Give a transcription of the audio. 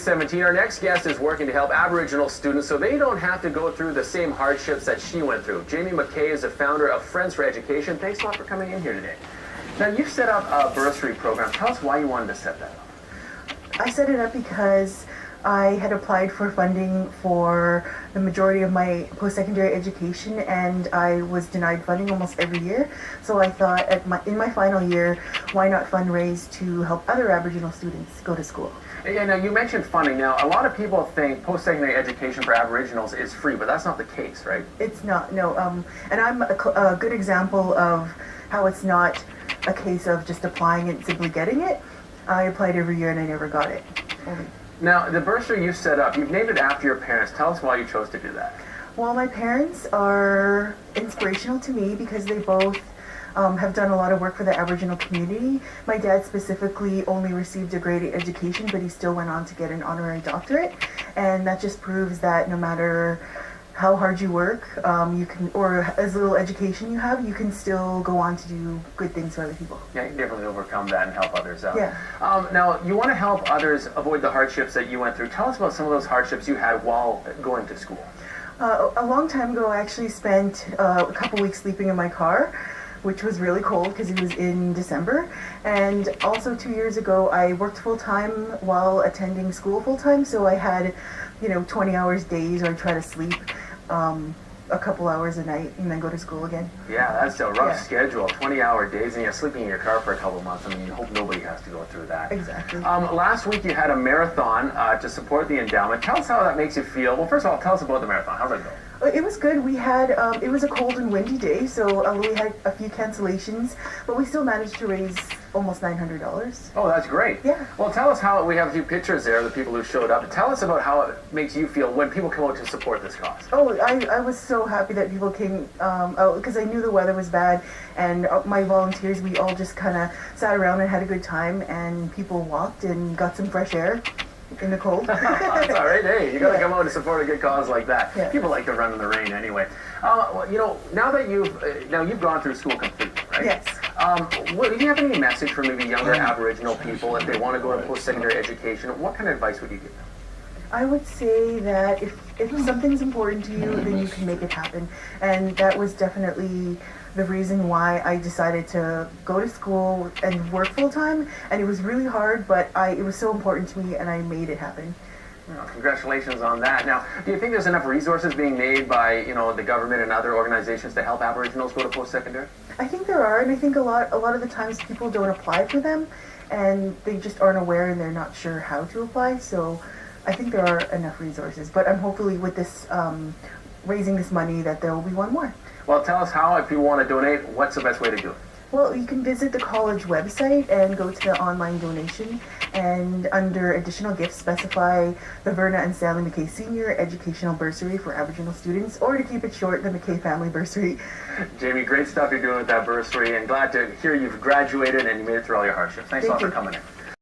2017, our next guest is working to help Aboriginal students so they don't have to go through the same hardships that she went through. Jamie McKay is the founder of Friends for Education. Thanks a lot for coming in here today. Now, you've set up a bursary program. Tell us why you wanted to set that up. I set it up because I had applied for funding for the majority of my post-secondary education, and I was denied funding almost every year. So I thought in my final year, why not fundraise to help other Aboriginal students go to school? Yeah, now you mentioned funding. Now, a lot of people think post-secondary education for Aboriginals is free, but that's not the case, right? It's not, no. And I'm a good example of how it's not a case of just applying and simply getting it. I applied every year and I never got it. Now, the bursary you set up, you've named it after your parents. Tell us why you chose to do that. Well, my parents are inspirational to me because they both have done a lot of work for the Aboriginal community. My dad specifically only received a grade 8 education, but he still went on to get an honorary doctorate. And that just proves that no matter how hard you work, you can, or as little education you have, you can still go on to do good things for other people. Yeah, you can definitely overcome that and help others out. Yeah. Now, you want to help others avoid the hardships that you went through. Tell us about some of those hardships you had while going to school. A long time ago, I actually spent a couple weeks sleeping in my car, which was really cold because it was in December. And also 2 years ago, I worked full-time while attending school full-time, so I had, 20 hours days, or I try to sleep a couple hours a night and then go to school again. Yeah, that's a rough schedule, 20-hour days, and you're sleeping in your car for a couple of months. I mean, you hope nobody has to go through that. Exactly. Last week you had a marathon to support the endowment. Tell us how that makes you feel. Well, first of all, tell us about the marathon. How did it go? It was good. We had, it was a cold and windy day, so we had a few cancellations, but we still managed to raise almost $900. Oh, that's great. Yeah. Well, tell us how, we have a few pictures there of the people who showed up. Tell us about how it makes you feel when people come out to support this cause. Oh, I was so happy that people came out because I knew the weather was bad, and my volunteers, we all just kind of sat around and had a good time, and people walked and got some fresh air in the cold. That's all right. Hey, you got to come out to support a good cause like that. Yeah. People like to run in the rain anyway. Well, now that you've gone through school completely, right? Yes. Do you have any message for maybe younger Aboriginal people if they want to go to post-secondary education? What kind of advice would you give them? I would say that if something's important to you, then you can make it happen. And that was definitely the reason why I decided to go to school and work full-time. And it was really hard, but it was so important to me, and I made it happen. Well, congratulations on that. Now, do you think there's enough resources being made by, the government and other organizations to help Aboriginals go to post-secondary? I think there are, and I think a lot of the times people don't apply for them, and they just aren't aware and they're not sure how to apply. So I think there are enough resources, but I'm hopefully with this raising this money that there will be one more. Well, tell us how, if people want to donate, what's the best way to do it? Well, you can visit the college website and go to the online donation, and under additional gifts specify the Verna and Stanley McKay Senior Educational Bursary for Aboriginal students, or to keep it short, the McKay Family Bursary. Jamie, great stuff you're doing with that bursary, and glad to hear you've graduated and you made it through all your hardships. Thanks a lot for coming in.